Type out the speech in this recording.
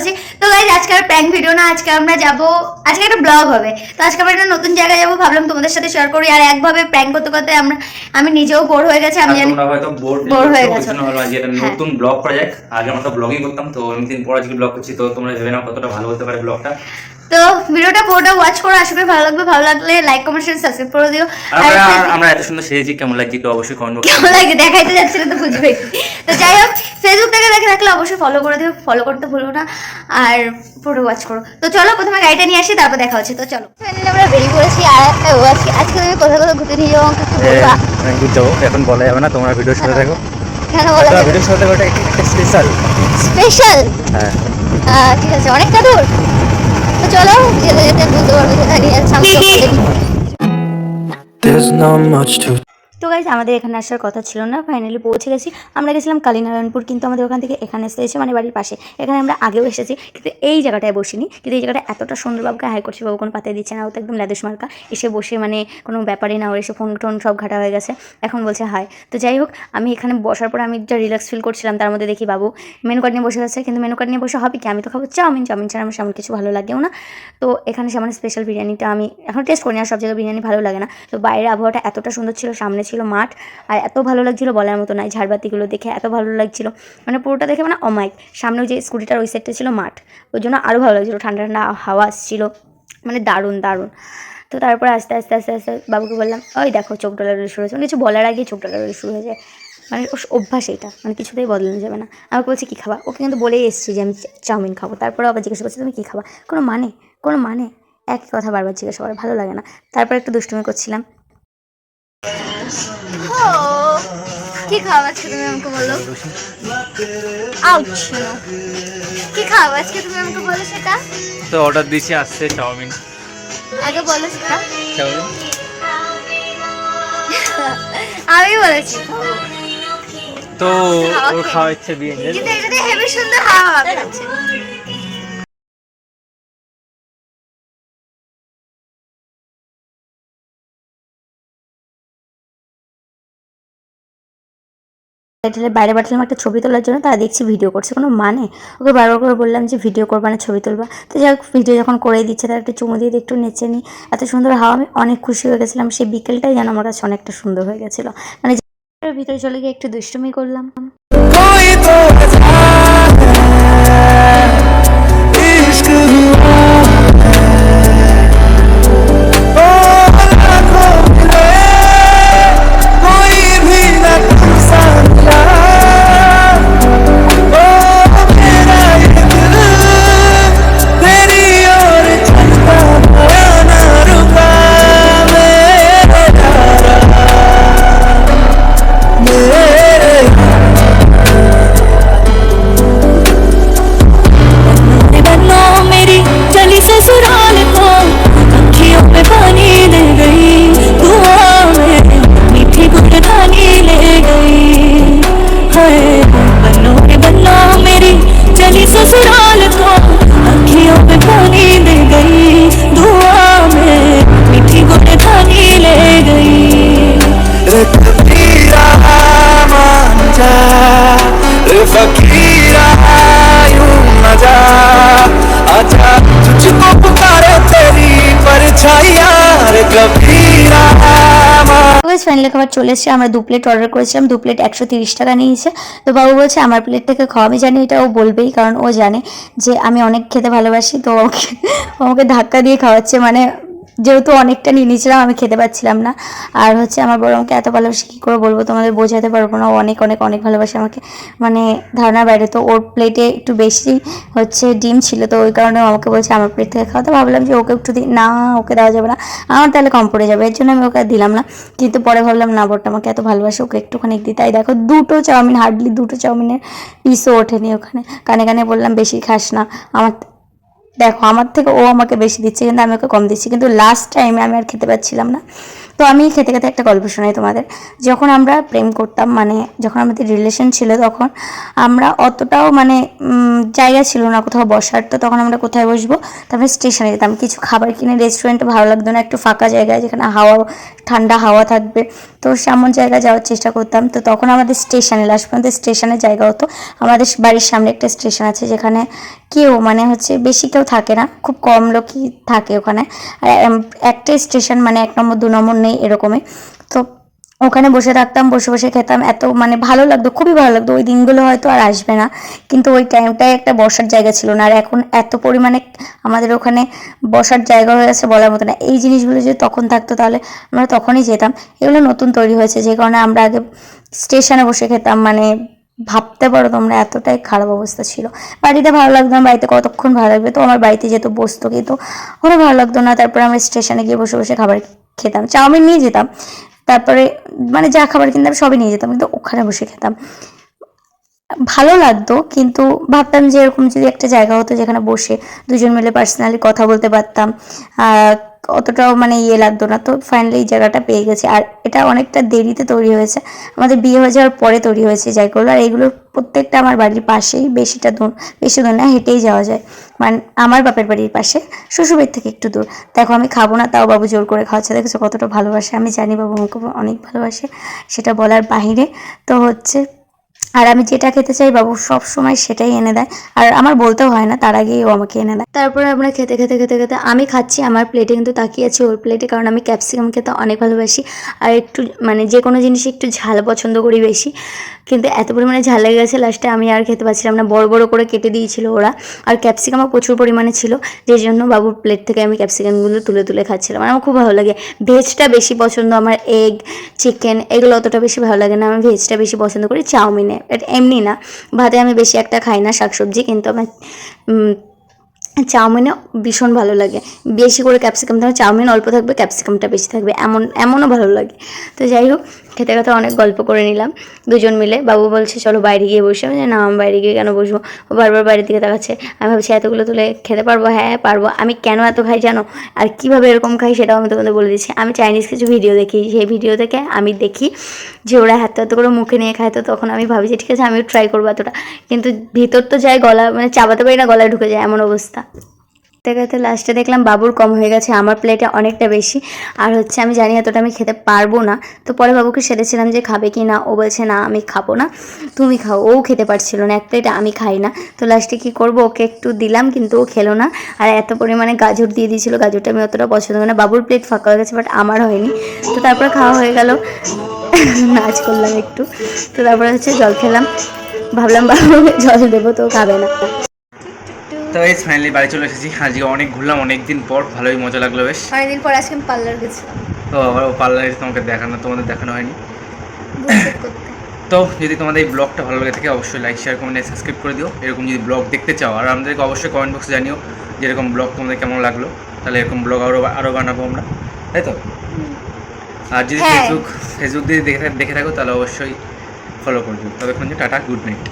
আছি। তো গাইজ আজকে আর প্র্যাঙ্ক ভিডিও না, আজকে আমরা যাবো, আজকে একটা ব্লগ হবে। তো আজকে আমরা একটা নতুন জায়গায় যাবো, ভাবলাম তোমাদের সাথে শেয়ার করি। আর একভাবে প্র্যাঙ্ক করতে করতে আমি নিজেও বোর হয়ে গেছি। আমি জানি তোমরা হয়তো বোর হয়ে গেছো। ভালো আজকে একটা নতুন ব্লগ করা যাক। আগে আমরা তো ব্লগিং করতাম, তো অনেকদিন পর আজকে ব্লগ করছি, তো তোমরা ভেবে নাও কতটা ভালো হতে পারে ব্লগটা। তো ভিডিওটা পুরোটা ওয়াচ করো, আশা করি ভালো লাগবে। ভালো লাগলে লাইক কমেন্ট শেয়ার সাবস্ক্রাইব করে দিও। আর আমরা এত সুন্দর সেজেছি, কেমন লাগছে তো অবশ্যই কমেন্ট বক্সে কেমন লাগে দেখাইতে যাচ্ছে না তো বুঝবে। তো যাই হোক, ফেসবুক থেকে দেখে থাকলে অবশ্যই ফলো করে দিও, ফলো করতে ভুলো না, আর পুরো ওয়াচ করো। তো চলো প্রথমে গাড়িটা নিয়ে আসি, তারপর দেখা হচ্ছে। তো চলো আমরা বেরিয়ে পড়েছি। আর আজকে তুমি কোথায় কোথায় ঘুরতে নিয়ে যাবো কিছু বলবা? যাবো এখন বলা যাবে না, তোমরা ভিডিওর সাথে থাকো। কেন বলা যাবে? ভিডিওর সাথে ওটা একটা স্পেশাল স্পেশাল। হ্যাঁ ঠিক আছে, অনেকটা দূর। তো চলো যেতে যেতে বুঝতে পারবো কোথায় নিয়ে যাচ্ছে। There's not much to তো গাইজ আমাদের এখানে আসার কথা ছিল না, ফাইনালি পৌঁছে গেছি। আমরা গেছিলাম কালীনারায়ণপুর, কিন্তু আমাদের ওখান থেকে এখানে এসেছে, মানে বাড়ির পাশে। এখানে আমরা আগেও এসেছি, কিন্তু এই জায়গাটায় বসিনি। কিন্তু এই জায়গাটা এতটা সুন্দর, বাবুকে হাই করছে, বাবু কোনো পাতে দিচ্ছে না, ও তো একদম ল্যাদুস মার্কা। এসে বসে মানে কোনো ব্যাপারই না, ওর এসে ফোন টোন সব ঘাটা হয়ে গেছে, এখন বলছে হাই। তো যাই হোক, আমি এখানে বসার পর আমি যা রিল্যাক্স ফিল করছিলাম, তার মধ্যে দেখি বাবু মেনু কার্ড নিয়ে বসে গেছে। কিন্তু মেনু কার্ড নিয়ে বসে হবে কি, আমি তো খাবো চাউমিন। চাউমিন ছাড়া আমার সেমন কিছু ভালো লাগেও না। তো এখানে সামনে স্পেশাল বিরিয়ানিটা আমি এখন টেস্ট করি না, সব জায়গায় বিরিয়ানি ভালো লাগে না। তো বাইরের আবহাওয়াটা এতটা সুন্দর ছিল, সামনে ছিল মাঠ, আর এত ভালো লাগছিলো বলার মতো নয়। ঝাড়বাতিগুলো দেখে এত ভালো লাগছিলো, মানে পুরোটা দেখে মানে অমাইক। সামনে যে স্কুটিটার ওই সাইডটা ছিল মাঠ, ওই জন্য আরও ভালো লাগছিলো, ঠান্ডা ঠান্ডা হাওয়া আসছিলো, মানে দারুণ দারুণ। তো তারপরে আস্তে আস্তে আস্তে আস্তে বাবুকে বললাম, ওই দেখো চোখ ডলারে শুরু হয়েছে, মানে কিছু বলার আগেই চোখ ডলারে শুরু হয়ে যায়, মানে অভ্যাস এটা, মানে কিছুতেই বদলানো যাবে না। আমাকে বলছে কী খাবা, ওকে কিন্তু বলেই এসেছি যে আমি চাউমিন খাবো। তারপরে আবার জিজ্ঞাসা করছি তুমি কী খাবা, কোনো মানে একই কথা বারবার জিজ্ঞাসা করে, ভালো লাগে না। তারপরে একটু দুষ্টুমি করছিলাম। কি খাওয়া আজকে তুমি আমাকে বলো? আউচ, কি খাওয়া আজকে তুমি আমাকে বলো সেটা? তো অর্ডার দিয়েছি, আসছে চাউমিন। আগে বলো সেটা। চাউমিন আমি বলেছি তো ওর খাওয়া ইচ্ছে বিয়ে, কিন্তু এটাতে হেভি সুন্দর হাওয়া বেরোচ্ছে। বাইরে পাঠালাম একটা ছবি তোলার জন্য, তারা দেখছি ভিডিও করছে, কোনো মানে। ওকে বারবার করে বললাম যে ভিডিও করবা না, ছবি তুলবা। তো যাই হোক, ভিডিও যখন করেই দিচ্ছে, তার একটু চুমু দিয়ে একটু নেচে নিই। এত সুন্দর হাওয়া, আমি অনেক খুশি হয়ে গেছিলাম। সেই বিকেলটাই যেন আমার কাছে অনেকটা সুন্দর হয়ে গেছিলো, মানে ভিতরে চলে গিয়ে একটু দুষ্টুমি করলাম। ফাইনালি খাবার চলে এসেছে। আমরা 2 প্লেট অর্ডার করেছিলাম, 2 প্লেট 130 টাকা নিয়েছে। তো বাবু বলছে আমার প্লেট থেকে খাওয়া। আমি জানি এটা ও বলবেই, কারণ ও জানে যে আমি অনেক খেতে ভালোবাসি। তো আমাকে ধাক্কা দিয়ে খাওয়াচ্ছে, মানে যেহেতু অনেকটা নিয়ে নিয়েছিলাম, আমি খেতে পাচ্ছিলাম না। আর হচ্ছে আমার বড় আমাকে এত ভালোবাসে, কী করে বলবো, তোমাদের বোঝাতে পারবো না। ও অনেক অনেক অনেক ভালোবাসে আমাকে, মানে ধারণার বাইরে। তো ওর প্লেটে একটু বেশি হচ্ছে ডিম ছিল, তো ওই কারণে আমাকে বলছে আমার প্লেট থেকে খাওয়া। তো ভাবলাম যে ওকে একটু দিই, না ওকে দেওয়া যাবে না, আমার তাহলে কম পড়ে যাবে, এর জন্য আমি ওকে দিলাম না। কিন্তু পরে ভাবলাম না, বড়টা আমাকে এত ভালোবাসে, ওকে একটুখানি দিই। তাই দেখো 2টো চাউমিন, হার্ডলি 2টো চাউমিনের পিসও ওঠেনি ওখানে। কানে কানে বললাম বেশি খাস না, আমার দেখো আমার থেকে ও আমাকে বেশি দিচ্ছে, কিন্তু আমি ওকে কম দিচ্ছি। কিন্তু লাস্ট টাইমে আমি আর খেতে পাচ্ছিলাম না, তো আমি খেতে খেতে একটা গল্প শোনাই তোমাদের। যখন আমরা প্রেম করতাম, মানে যখন আমাদের রিলেশন ছিল, তখন আমরা অতটাও মানে জায়গা ছিল না কোথাও বসার। তো তখন আমরা কোথায় বসবো, তারপরে স্টেশনে যেতাম কিছু খাবার কিনে। রেস্টুরেন্টে ভালো লাগতো না, একটু ফাঁকা জায়গায় যেখানে ঠান্ডা হাওয়া থাকবে, তো সেমন জায়গায় যাওয়ার চেষ্টা করতাম। তো তখন আমাদের স্টেশনে, লাস্ট পর্যন্ত স্টেশনের জায়গা হতো। আমাদের বাড়ির সামনে একটা স্টেশন আছে যেখানে কেউ মানে হচ্ছে বেশি কেউ থাকে না, খুব কম লোকই থাকে ওখানে। আর একটা স্টেশন মানে 1 নম্বর 2 নম্বর নেই এরকমই। তো ওখানে বসে থাকতাম, বসে বসে খেতাম, এত মানে ভালো লাগতো, খুবই ভালো লাগতো। ওই দিনগুলো হয়তো আর আসবে না, কিন্তু ওই টাইমটায় একটা বসার জায়গা ছিল না। আর এখন এত পরিমাণে আমাদের ওখানে বসার জায়গা হয়ে আছে বলার মতো না। এই জিনিসগুলো যদি তখন থাকতো তাহলে আমরা তখনই যেতাম। এগুলো নতুন তৈরি হয়েছে, যে কারণে আমরা আগে স্টেশনে বসে খেতাম, মানে ভাবতে পারো তোমরা, এতটাই খারাপ অবস্থা ছিল। বাড়িতে ভালো লাগতো না, বাড়িতে কতক্ষণ ভালো লাগবে, তো আমার বাড়িতে যেত বসতো, কিন্তু ওরা ভালো লাগতো না। তারপরে আমরা স্টেশনে গিয়ে বসে বসে খাবার খেতাম, চাউমিন নিয়ে যেতাম, তারপরে মানে যা খাবার কিনতাম সবই নিয়ে যেতাম, কিন্তু ওখানে বসে খেতাম, ভালো লাগতো। কিন্তু ভাবতাম যে এরকম যদি একটা জায়গা হতো যেখানে বসে দুজন মিলে পার্সোনালি কথা বলতে পারতাম, অতটাও মানে লাগতো না। তো ফাইনালি এই জায়গাটা পেয়ে গেছি। আর এটা অনেকটা দেরিতে তৈরি হয়েছে, আমাদের বিয়ে হয়ে যাওয়ার পরে তৈরি হয়েছে জায়গাগুলো। আর এগুলোর প্রত্যেকটা আমার বাড়ির পাশেই, বেশি দূর না, হেঁটেই যাওয়া যায়। মানে আমার বাপের বাড়ির পাশে, শ্বশুরবাড়ির থেকে একটু দূর। দেখো আমি খাবো না, তাও বাবু জোর করে খাওয়াচ্ছে, দেখেছো কতটা ভালোবাসে। আমি জানি বাবু আমাকে অনেক ভালোবাসে, সেটা বলার বাহিরে। তো হচ্ছে, আর আমি যেটা খেতে চাই বাবু সব সময় সেটাই এনে দেয়, আর আমার বলতেও হয় না, তার আগেই ও আমাকে এনে দেয়। তারপরে আমরা খেতে খেতে খেতে খেতে আমি খাচ্ছি, আমার প্লেটে কিন্তু তাকিয়ে আছে ওর প্লেটে, কারণ আমি ক্যাপসিকাম খেতে অনেক ভালোবাসি। আর একটু মানে যে কোনো জিনিসই একটু ঝাল পছন্দ করি বেশি, কিন্তু এত পরিমাণে ঝাল লেগে গেছে লাস্টে আমি আর খেতে পারছিলাম না। বড় বড় করে কেটে দিয়েছিল ওরা, আর ক্যাপসিকামও প্রচুর পরিমাণে ছিল, যে জন্য বাবুর প্লেট থেকে আমি ক্যাপসিকামগুলো তুলে তুলে খাচ্ছিলাম। আমার খুব ভালো লাগে, ভেজটা বেশি পছন্দ আমার। এগ, চিকেন এগুলো অতটা বেশি ভালো লাগে না, আমি ভেজটা বেশি পছন্দ করি। চাউমিনে এমনি না, ভাতে আমি বেশি একটা খাই না শাকসবজি, কিন্তু আমার চাউমিনও ভীষণ ভালো লাগে। বেশি করে ক্যাপসিকাম থাকবে, চাউমিন অল্প থাকবে, ক্যাপসিকামটা বেশি থাকবে, এমনও ভালো লাগে। তো যাই হোক, খেতে খেতে অনেক গল্প করে নিলাম দুজন মিলে। বাবু বলছে চলো বাইরে গিয়ে বসে, আমি না আমি বাইরে গিয়ে কেন বসবো, ও বারবার বাইরের দিকে তাকাচ্ছে। আমি ভাবছি এতগুলো তুলে খেতে পারবো, হ্যাঁ পারবো। আমি কেন এত খাই জানো, আর কীভাবে এরকম খাই সেটাও আমি তোমাদের বলে দিচ্ছি। আমি চাইনিজ কিছু ভিডিও দেখি, সেই ভিডিও থেকে আমি দেখি যে ওরা এত এত করে মুখে নিয়ে খায়, তো তখন আমি ভাবি যে ঠিক আছে আমিও ট্রাই করবো এতটা, কিন্তু ভিতর তো যায় গলা, মানে চাবাতে পারি না, গলায় ঢুকে যায়, এমন অবস্থা। খেতে লাস্টে দেখলাম বাবুর কম হয়ে গেছে, আমার প্লেটে অনেকটা বেশি। আর হচ্ছে আমি জানি এতটা আমি খেতে পারবো না, তো পরে বাবুকে সেরেছিলাম যে খাবে কি না, ও বলছে না আমি খাবো না, তুমি খাও। ও খেতে পারছিল না, 1 প্লেট আমি খাই না। তো লাস্টে কী করবো, ওকে একটু দিলাম, কিন্তু ও খেলো না। আর এত পরিমাণে গাজর দিয়ে দিয়েছিল, গাজরটা আমি অতটা পছন্দ করি না। বাবুর প্লেট ফাঁকা হয়ে গেছে, বাট আমার হয়নি। তো তারপরে খাওয়া হয়ে গেল, নাচ করলাম একটু। তো তারপরে হচ্ছে জল খেলাম, ভাবলাম বাবুকে জল দেবো, তো খাবে না। তো এই ফাইনালি বাড়ি চলে এসেছি। আজকে অনেক ঘুরলাম, অনেক দিন পর, ভালোই মজা লাগলো বেশ। অনেকদিন পর আজকে আমি পার্লার গেছিলাম, তো আবার পার্লারে তোমাদের দেখানো হয়নি। তো যদি তোমাদের এই ব্লগটা ভালো লাগে থাকে অবশ্যই লাইক, শেয়ার, কমেন্ট, সাবস্ক্রাইব করে দিও। এরকম যদি ব্লগ দেখতে চাও, আর আমাদেরকে অবশ্যই কমেন্ট বক্সে জানিও যে এরকম ব্লগ তোমাদের কেমন লাগলো, তাহলে এরকম ব্লগ আরও বানাবো আমরা, তাই তো। আর যদি ফেসবুক দিয়ে দেখে থাকো তাহলে অবশ্যই ফলো করবে। ততক্ষণ যে টাটা, গুড নাইট।